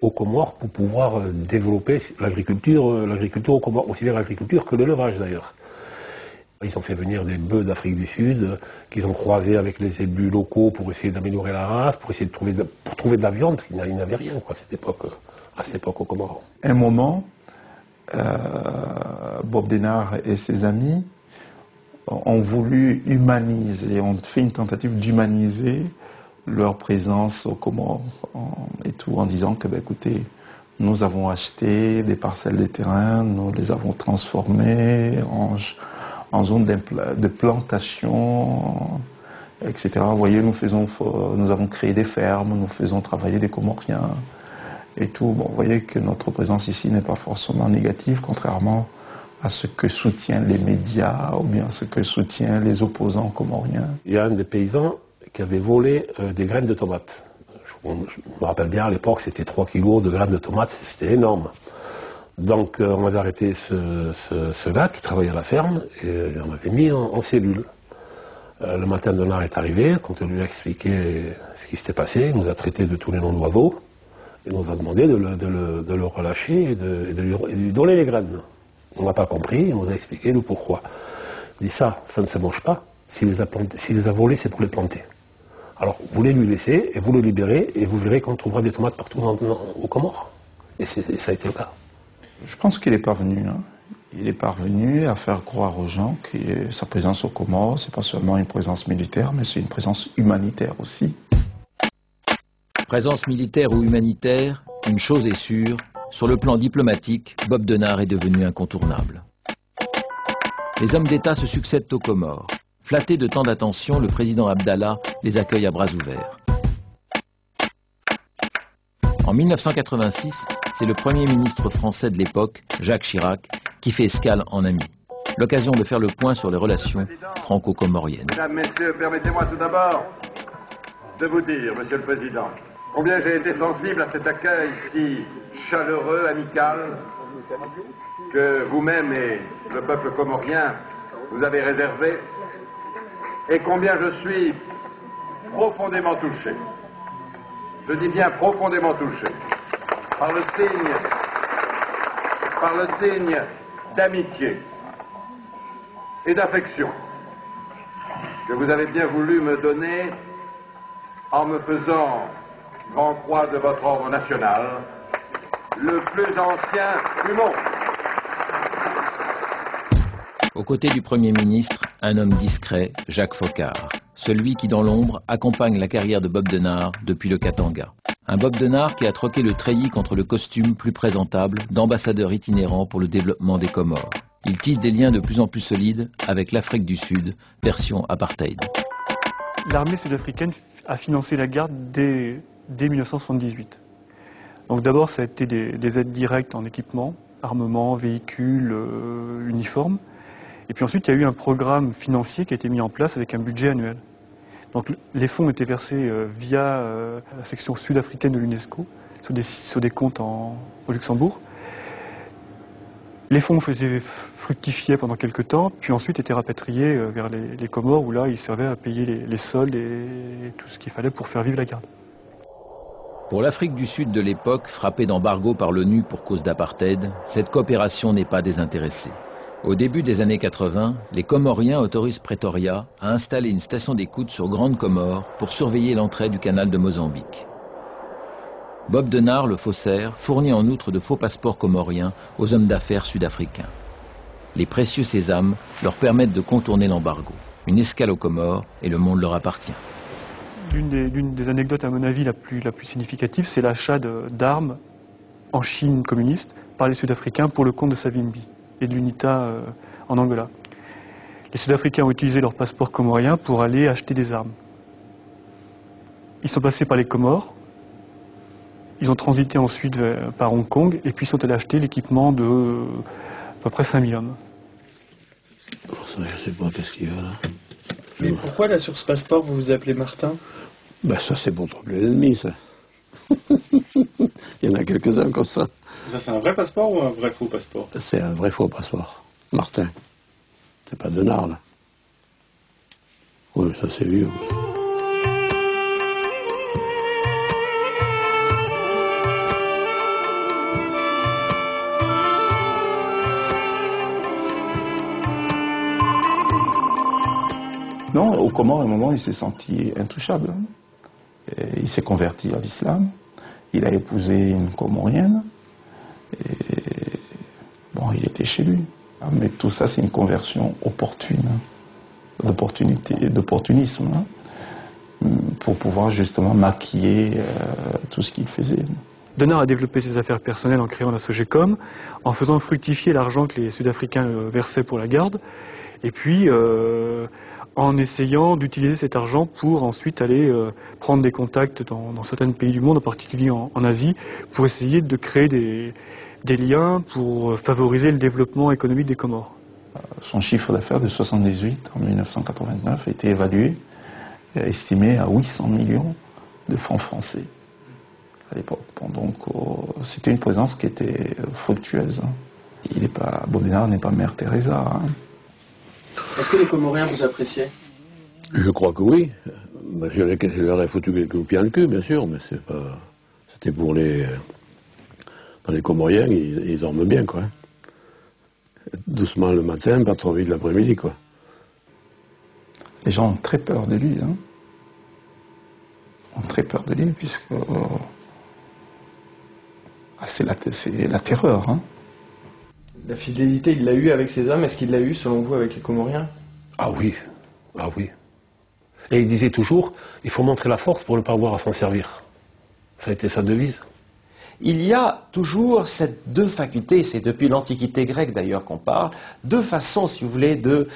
aux Comores pour pouvoir développer l'agriculture aux Comores, aussi bien l'agriculture que l'élevage d'ailleurs. Ils ont fait venir des bœufs d'Afrique du Sud, qu'ils ont croisés avec les élus locaux pour essayer d'améliorer la race, pour essayer de trouver de la viande, parce qu'il n'y avait rien quoi, à cette époque aux Comores. Un moment, Bob Denard et ses amis ont voulu humaniser, ont fait une tentative d'humaniser leur présence aux Comores et tout, en disant que, écoutez, nous avons acheté des parcelles de terrain, nous les avons transformées en zone de plantation, etc. Vous voyez, nous avons créé des fermes, nous faisons travailler des Comoriens et tout. Bon, vous voyez que notre présence ici n'est pas forcément négative, contrairement à ce que soutiennent les médias ou bien ce que soutiennent les opposants comoriens. Il y a un des paysans qui avait volé des graines de tomates. Je me rappelle bien, à l'époque, c'était 3 kilos de graines de tomates, c'était énorme. Donc on avait arrêté ce gars qui travaillait à la ferme et on l'avait mis en cellule. Le matin, Denard est arrivé, quand on lui a expliqué ce qui s'était passé, il nous a traité de tous les noms d'oiseaux, et nous a demandé de le relâcher et de lui donner les graines. On n'a pas compris, il nous a expliqué le pourquoi. Il dit ça ne se mange pas, s'il les a volés, c'est pour les planter. Alors, vous les lui laissez, et vous le libérez, et vous verrez qu'on trouvera des tomates partout aux Comores. Et ça a été le cas. Je pense qu'il est parvenu. Il est parvenu à faire croire aux gens que sa présence aux Comores, c'est pas seulement une présence militaire, mais c'est une présence humanitaire aussi. Présence militaire ou humanitaire, une chose est sûre, sur le plan diplomatique, Bob Denard est devenu incontournable. Les hommes d'État se succèdent aux Comores. Flatté de tant d'attention, le président Abdallah les accueille à bras ouverts. En 1986, c'est le premier ministre français de l'époque, Jacques Chirac, qui fait escale en ami. L'occasion de faire le point sur les relations franco-comoriennes. Mesdames, Messieurs, permettez-moi tout d'abord de vous dire, Monsieur le Président, combien j'ai été sensible à cet accueil si chaleureux, amical, que vous-même et le peuple comorien vous avez réservé, et combien je suis profondément touché. Je dis bien profondément touché par le signe d'amitié et d'affection que vous avez bien voulu me donner en me faisant grand croix de votre ordre national, le plus ancien du monde. Aux côtés du Premier ministre, un homme discret, Jacques Foccart, celui qui dans l'ombre accompagne la carrière de Bob Denard depuis le Katanga. Un Bob Denard qui a troqué le treillis contre le costume plus présentable d'ambassadeur itinérant pour le développement des Comores. Il tisse des liens de plus en plus solides avec l'Afrique du Sud, version apartheid. L'armée sud-africaine a financé la garde dès 1978. Donc d'abord, ça a été des aides directes en équipement, armement, véhicules, uniformes. Et puis ensuite, il y a eu un programme financier qui a été mis en place avec un budget annuel. Donc les fonds étaient versés via la section sud-africaine de l'UNESCO, sur des comptes au Luxembourg. Les fonds faisaient fructifier pendant quelques temps, puis ensuite étaient rapatriés vers les Comores, où là, ils servaient à payer les soldes et tout ce qu'il fallait pour faire vivre la garde. Pour l'Afrique du Sud de l'époque, frappée d'embargo par l'ONU pour cause d'apartheid, cette coopération n'est pas désintéressée. Au début des années 80, les Comoriens autorisent Pretoria à installer une station d'écoute sur Grande Comore pour surveiller l'entrée du canal de Mozambique. Bob Denard, le faussaire, fournit en outre de faux passeports comoriens aux hommes d'affaires sud-africains. Les précieux sésames leur permettent de contourner l'embargo. Une escale aux Comores et le monde leur appartient. L'une des anecdotes, à mon avis, la plus significative, c'est l'achat d'armes en Chine communiste par les Sud-Africains pour le compte de Savimbi et de l'UNITA en Angola. Les Sud-Africains ont utilisé leur passeport comorien pour aller acheter des armes. Ils sont passés par les Comores, ils ont transité ensuite par Hong Kong et puis sont allés acheter l'équipement de à peu près 5000 hommes. Ça, je sais pas qu'est-ce qu'il y a là. Mais pourquoi là sur ce passeport vous vous appelez Martin? Ben ça c'est pour tromper l'ennemi ça. Il y en a quelques-uns comme ça. Ça c'est un vrai passeport ou un vrai faux passeport? C'est un vrai faux passeport. Martin. C'est pas Denard là. Oui ça c'est vieux. Non, au Comores, à un moment, il s'est senti intouchable. Et il s'est converti à l'islam. Il a épousé une Comorienne. Et bon, il était chez lui. Mais tout ça, c'est une conversion opportune. d'opportunisme, hein, pour pouvoir justement maquiller tout ce qu'il faisait. Denard a développé ses affaires personnelles en créant la Sogecom, en faisant fructifier l'argent que les Sud-Africains versaient pour la garde, et puis en essayant d'utiliser cet argent pour ensuite aller prendre des contacts dans certains pays du monde, en particulier en Asie, pour essayer de créer des liens pour favoriser le développement économique des Comores. Son chiffre d'affaires de 78 en 1989 était évalué, estimé à 800 millions de francs français à l'époque. Bon, donc c'était une présence qui était fructueuse. Hein. Bob Denard n'est pas Mère Teresa. Hein. Est-ce que les Comoriens vous appréciaient? Je crois que oui. Je leur ai foutu quelques coups dans le cul, bien sûr, mais c'était pour les... Dans les Comoriens, ils dorment bien, quoi. Doucement le matin, pas trop vite l'après-midi, quoi. Les gens ont très peur de lui, hein. Ont très peur de lui, puisque... c'est la terreur, hein. La fidélité, il l'a eu avec ses hommes, est-ce qu'il l'a eu, selon vous, avec les Comoriens? Ah oui, ah oui. Et il disait toujours, il faut montrer la force pour ne pas avoir à s'en servir. Ça a été sa devise. Il y a toujours ces deux facultés, c'est depuis l'Antiquité grecque d'ailleurs qu'on parle, deux façons, si vous voulez, de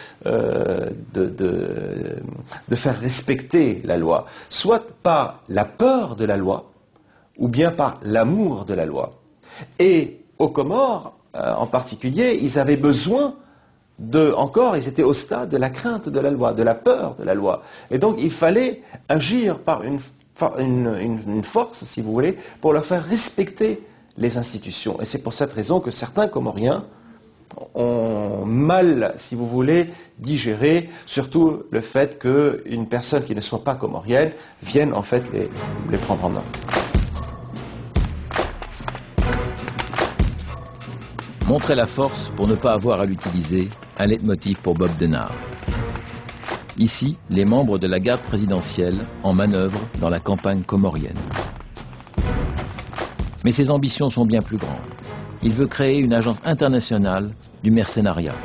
faire respecter la loi. Soit par la peur de la loi, ou bien par l'amour de la loi. Et aux Comores, en particulier, ils avaient besoin ils étaient au stade de la crainte de la loi, de la peur de la loi. Et donc il fallait agir par une force, si vous voulez, pour leur faire respecter les institutions. Et c'est pour cette raison que certains Comoriens ont mal, si vous voulez, digéré, surtout le fait qu'une personne qui ne soit pas comorienne vienne en fait les prendre en main. Montrer la force pour ne pas avoir à l'utiliser, un leitmotiv pour Bob Denard. Ici, les membres de la garde présidentielle en manœuvrent dans la campagne comorienne. Mais ses ambitions sont bien plus grandes. Il veut créer une agence internationale du mercenariat.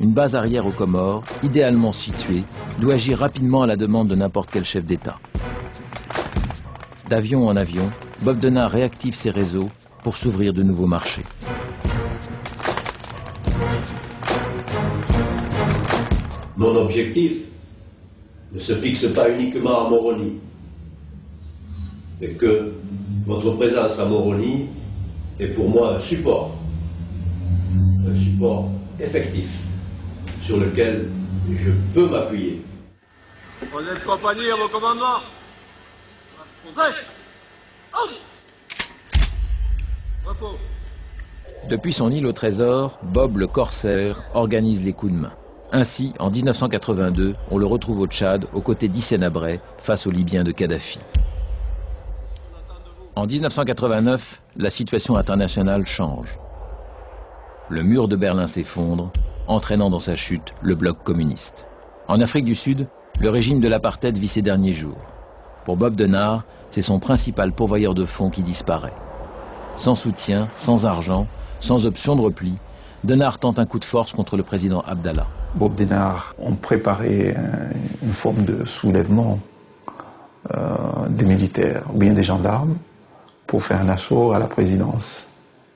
Une base arrière aux Comores, idéalement située, doit agir rapidement à la demande de n'importe quel chef d'État. D'avion en avion, Bob Denard réactive ses réseaux pour s'ouvrir de nouveaux marchés. Mon objectif ne se fixe pas uniquement à Moroni, mais que votre présence à Moroni est pour moi un support effectif sur lequel je peux m'appuyer. Vous êtes compagnie à vos commandements. Repos. Depuis son île au trésor, Bob le corsaire organise les coups de main. Ainsi, en 1982, on le retrouve au Tchad, aux côtés d'Hissène Habré, face aux Libyens de Kadhafi. En 1989, la situation internationale change. Le mur de Berlin s'effondre, entraînant dans sa chute le bloc communiste. En Afrique du Sud, le régime de l'apartheid vit ses derniers jours. Pour Bob Denard, c'est son principal pourvoyeur de fonds qui disparaît. Sans soutien, sans argent, sans option de repli, Denard tente un coup de force contre le président Abdallah. Bob Denard ont préparé une forme de soulèvement des militaires, ou bien des gendarmes, pour faire un assaut à la présidence.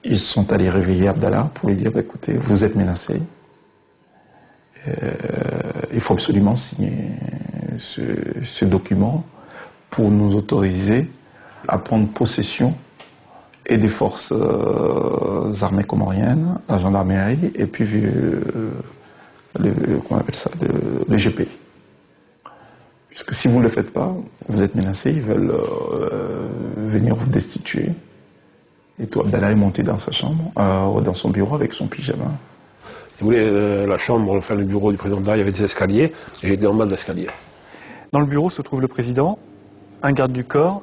Ils sont allés réveiller Abdallah pour lui dire bah, écoutez, vous êtes menacé. Il faut absolument signer ce document pour nous autoriser à prendre possession et des forces armées comoriennes, la gendarmerie et puis comment on appelle ça, le GP. Puisque si vous ne le faites pas, vous êtes menacé, ils veulent venir vous destituer. Et tout, Abdallah est monté dans sa chambre, dans son bureau avec son pyjama. Si vous voulez, la chambre, enfin le bureau du président Abdallah, il y avait des escaliers, j'étais en bas de l'escalier. Dans le bureau se trouve le président, un garde du corps,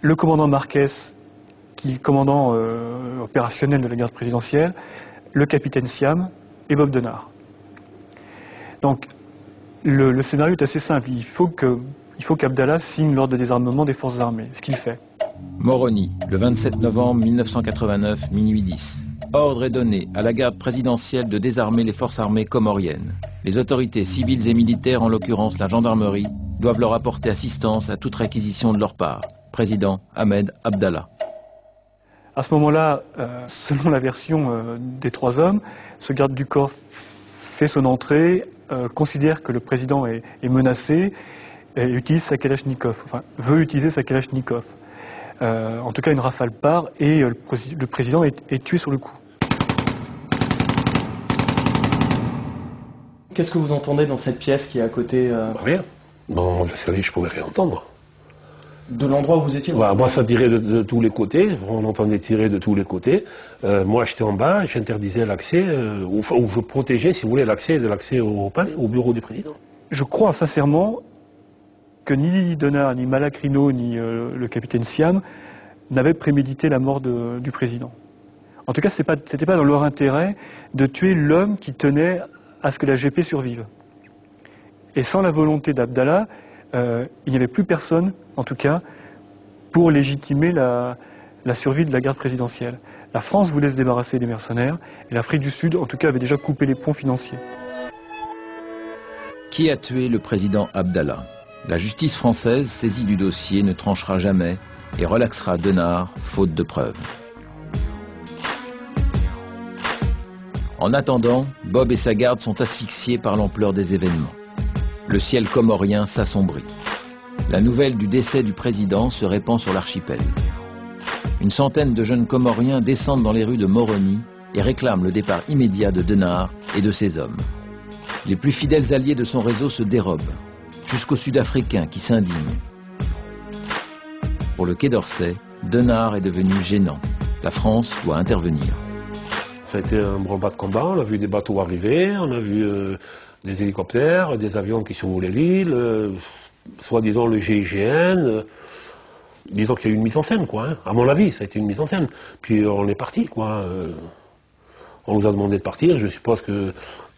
le commandant Marquez, qui est le commandant opérationnel de la garde présidentielle, le capitaine Siam et Bob Denard. Donc le scénario est assez simple, il faut qu'Abdallah signe l'ordre de désarmement des forces armées, ce qu'il fait. Moroni, le 27 novembre 1989, minuit 10. Ordre est donné à la garde présidentielle de désarmer les forces armées comoriennes. Les autorités civiles et militaires, en l'occurrence la gendarmerie, doivent leur apporter assistance à toute réquisition de leur part. Président Ahmed Abdallah. À ce moment-là, selon la version des trois hommes, ce garde du corps fait son entrée, considère que le président est menacé et utilise sa Kalachnikov, enfin veut utiliser sa Kalachnikov. En tout cas, une rafale part et le président est tué sur le coup. Qu'est-ce que vous entendez dans cette pièce qui est à côté Rien. Bon, je pouvais rien entendre. De l'endroit où vous étiez? Moi, ça tirait de tous les côtés. On entendait tirer de tous les côtés. Moi, j'étais en bas, j'interdisais l'accès, ou je protégeais, si vous voulez, l'accès au bureau du président. Je crois sincèrement que ni Denard, ni Malacrino, ni le capitaine Siam n'avaient prémédité la mort du président. En tout cas, c'était pas dans leur intérêt de tuer l'homme qui tenait à ce que la GP survive. Et sans la volonté d'Abdallah, il n'y avait plus personne, en tout cas, pour légitimer la survie de la garde présidentielle. La France voulait se débarrasser des mercenaires, et l'Afrique du Sud, en tout cas, avait déjà coupé les ponts financiers. Qui a tué le président Abdallah? La justice française, saisie du dossier, ne tranchera jamais et relaxera Denard, faute de preuves. En attendant, Bob et sa garde sont asphyxiés par l'ampleur des événements. Le ciel comorien s'assombrit. La nouvelle du décès du président se répand sur l'archipel. Une centaine de jeunes Comoriens descendent dans les rues de Moroni et réclament le départ immédiat de Denard et de ses hommes. Les plus fidèles alliés de son réseau se dérobent, jusqu'aux Sud-Africains qui s'indignent. Pour le Quai d'Orsay, Denard est devenu gênant. La France doit intervenir. Ça a été un branle-bas de combat, on a vu des bateaux arriver, on a vu des hélicoptères, des avions qui survolaient l'île, soi-disant le GIGN. Disons qu'il y a eu une mise en scène, quoi. Hein. À mon avis, ça a été une mise en scène. Puis on est parti, quoi. On nous a demandé de partir. Je suppose que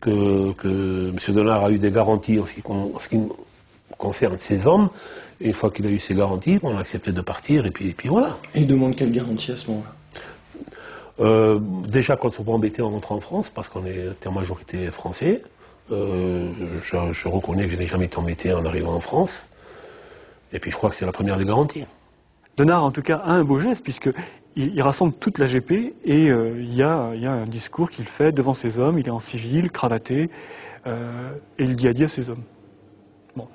M. Denard a eu des garanties en ce qui concerne ses hommes. Et une fois qu'il a eu ces garanties, on a accepté de partir, et puis voilà. Et il demande quelle garantie à ce moment-là? Déjà qu'on ne soit pas embêté en rentrant en France, parce qu'on était en majorité français. Je reconnais que je n'ai jamais été embêté en arrivant en France. Et puis je crois que c'est la première des garanties. Denard, en tout cas, a un beau geste, puisqu'il rassemble toute la GP, et il y a un discours qu'il fait devant ses hommes. Il est en civil, cravaté, et il dit adieu à ses hommes. Bon.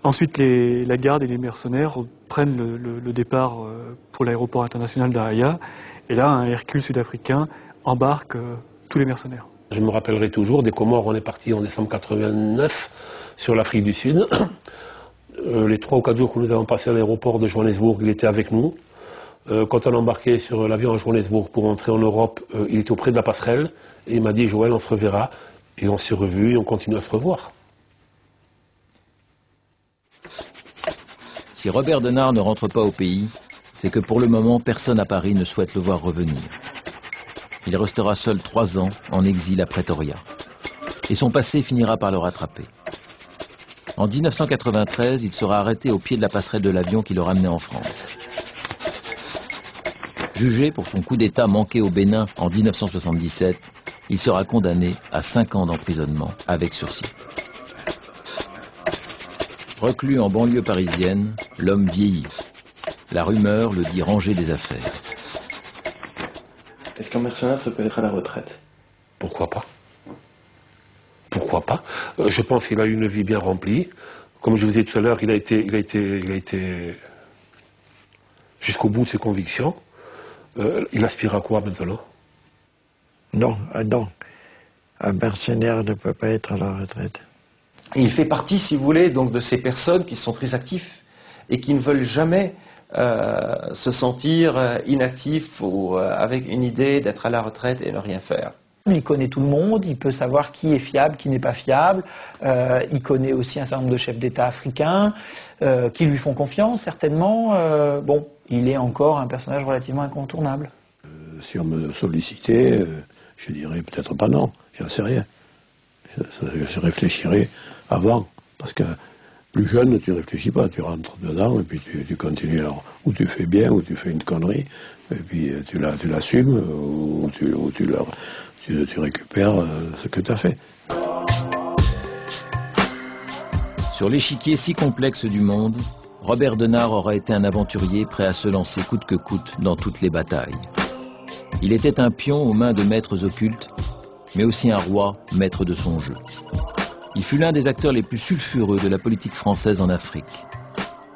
Ensuite, la garde et les mercenaires prennent le départ pour l'aéroport international d'Ahaya. Et là, un Hercule sud-africain embarque tous les mercenaires. Je me rappellerai toujours, des Comores, on est parti en décembre 89 sur l'Afrique du Sud. Les 3 ou 4 jours que nous avons passé à l'aéroport de Johannesburg, il était avec nous. Quand on a embarqué sur l'avion à Johannesburg pour entrer en Europe, il était auprès de la passerelle. Et il m'a dit, Joël, on se reverra. Et on s'est revus et on continue à se revoir. Si Robert Denard ne rentre pas au pays, c'est que pour le moment, personne à Paris ne souhaite le voir revenir. Il restera seul 3 ans en exil à Pretoria. Et son passé finira par le rattraper. En 1993, il sera arrêté au pied de la passerelle de l'avion qui le ramenait en France. Jugé pour son coup d'État manqué au Bénin en 1977, il sera condamné à 5 ans d'emprisonnement avec sursis. Reclus en banlieue parisienne, l'homme vieillit. La rumeur le dit rangé des affaires. Est-ce qu'un mercenaire, ça peut être à la retraite? Pourquoi pas? Pourquoi pas? Je pense qu'il a eu une vie bien remplie. Comme je vous disais tout à l'heure, il a été jusqu'au bout de ses convictions. Il aspire à quoi maintenant? Non. Un mercenaire ne peut pas être à la retraite. Et il fait partie, si vous voulez, donc de ces personnes qui sont très actifs et qui ne veulent jamais se sentir inactifs ou avec une idée d'être à la retraite et ne rien faire. Il connaît tout le monde, il peut savoir qui est fiable, qui n'est pas fiable. Il connaît aussi un certain nombre de chefs d'État africains qui lui font confiance, certainement. Bon, il est encore un personnage relativement incontournable. Si on me sollicitait, je dirais peut-être pas non, j'en sais rien. Je réfléchirais avant, parce que plus jeune, tu réfléchis pas, tu rentres dedans et puis tu continues. Alors, ou tu fais bien, ou tu fais une connerie, et puis tu l'assumes, ou tu récupères ce que tu as fait. Sur l'échiquier si complexe du monde, Robert Denard aura été un aventurier prêt à se lancer coûte que coûte dans toutes les batailles. Il était un pion aux mains de maîtres occultes, mais aussi un roi maître de son jeu. Il fut l'un des acteurs les plus sulfureux de la politique française en Afrique.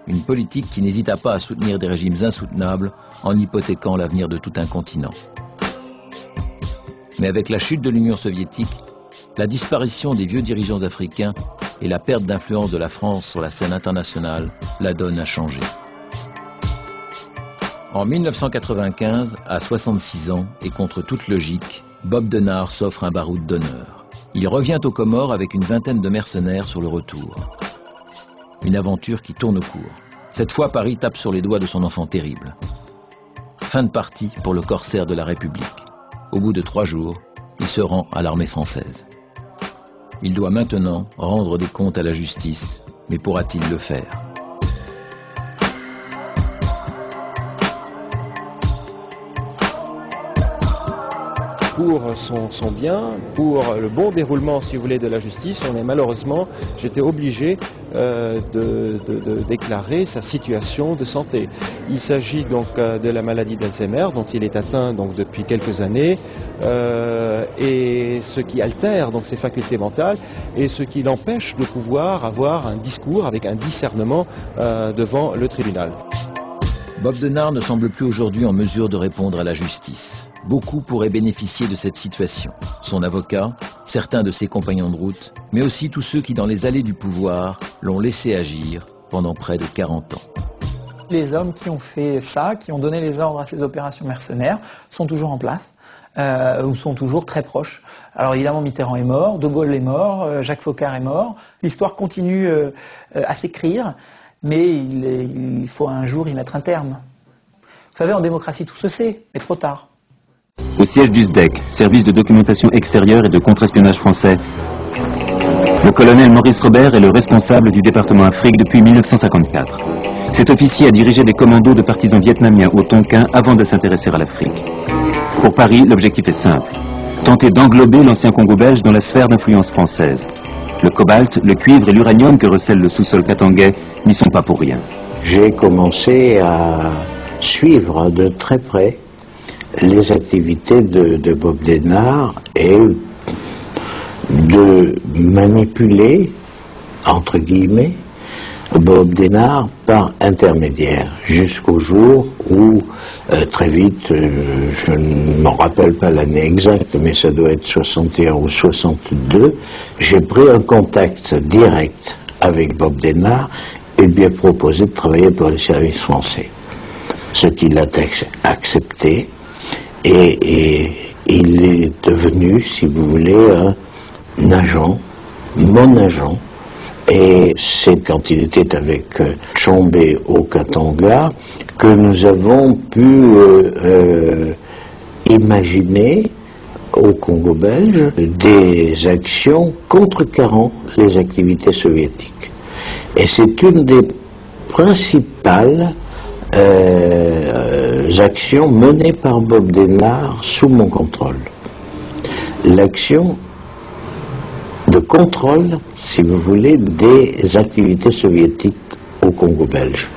Une politique qui n'hésita pas à soutenir des régimes insoutenables en hypothéquant l'avenir de tout un continent. Mais avec la chute de l'Union soviétique, la disparition des vieux dirigeants africains et la perte d'influence de la France sur la scène internationale, la donne a changé. En 1995, à 66 ans et contre toute logique, Bob Denard s'offre un baroud d'honneur. Il revient aux Comores avec une vingtaine de mercenaires sur le retour. Une aventure qui tourne court. Cette fois, Paris tape sur les doigts de son enfant terrible. Fin de partie pour le corsaire de la République. Au bout de 3 jours, il se rend à l'armée française. Il doit maintenant rendre des comptes à la justice, mais pourra-t-il le faire ? Pour son bien, pour le bon déroulement, si vous voulez, de la justice, j'étais obligé de déclarer sa situation de santé. Il s'agit donc de la maladie d'Alzheimer, dont il est atteint donc depuis quelques années, et ce qui altère donc ses facultés mentales et ce qui l'empêche de pouvoir avoir un discours avec un discernement devant le tribunal. Bob Denard ne semble plus aujourd'hui en mesure de répondre à la justice. Beaucoup pourraient bénéficier de cette situation. Son avocat, certains de ses compagnons de route, mais aussi tous ceux qui, dans les allées du pouvoir, l'ont laissé agir pendant près de 40 ans. Les hommes qui ont fait ça, qui ont donné les ordres à ces opérations mercenaires, sont toujours en place, ou sont toujours très proches. Alors évidemment, Mitterrand est mort, De Gaulle est mort, Jacques Foccart est mort. L'histoire continue à s'écrire, mais il faut un jour y mettre un terme. Vous savez, en démocratie, tout se sait, mais trop tard. Au siège du SDEC, service de documentation extérieure et de contre-espionnage français, le colonel Maurice Robert est le responsable du département Afrique depuis 1954. Cet officier a dirigé des commandos de partisans vietnamiens au Tonkin avant de s'intéresser à l'Afrique. Pour Paris, l'objectif est simple, tenter d'englober l'ancien Congo belge dans la sphère d'influence française. Le cobalt, le cuivre et l'uranium que recèle le sous-sol katangais n'y sont pas pour rien. J'ai commencé à suivre de très près les activités de Bob Denard et de manipuler, entre guillemets, Bob Denard par intermédiaire, jusqu'au jour où, très vite, je ne me rappelle pas l'année exacte, mais ça doit être 61 ou 62, j'ai pris un contact direct avec Bob Denard et lui ai proposé de travailler pour les services français. Ce qu'il a accepté. Et il est devenu, si vous voulez, un agent, mon agent. Et c'est quand il était avec Tshombe au Katanga que nous avons pu imaginer au Congo belge des actions contrecarrant les activités soviétiques. Et c'est une des principales actions menées par Bob Denard sous mon contrôle. L'action de contrôle, si vous voulez, des activités soviétiques au Congo belge.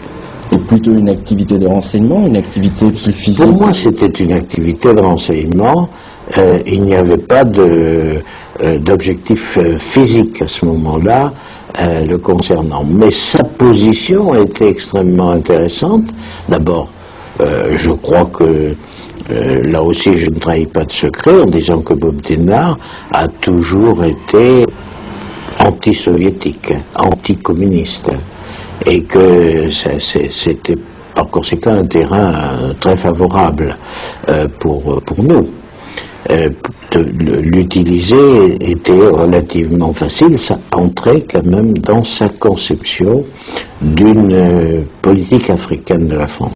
Et plutôt une activité de renseignement, une activité plus physique? Pour moi, c'était une activité de renseignement. Il n'y avait pas d'objectif physique à ce moment-là le concernant. Mais sa position était extrêmement intéressante. D'abord, je crois que là aussi je ne trahis pas de secret en disant que Bob Denard a toujours été anti-soviétique, anti-communiste, et que c'était par conséquent un terrain très favorable pour nous. L'utiliser était relativement facile, ça entrait quand même dans sa conception d'une politique africaine de la France.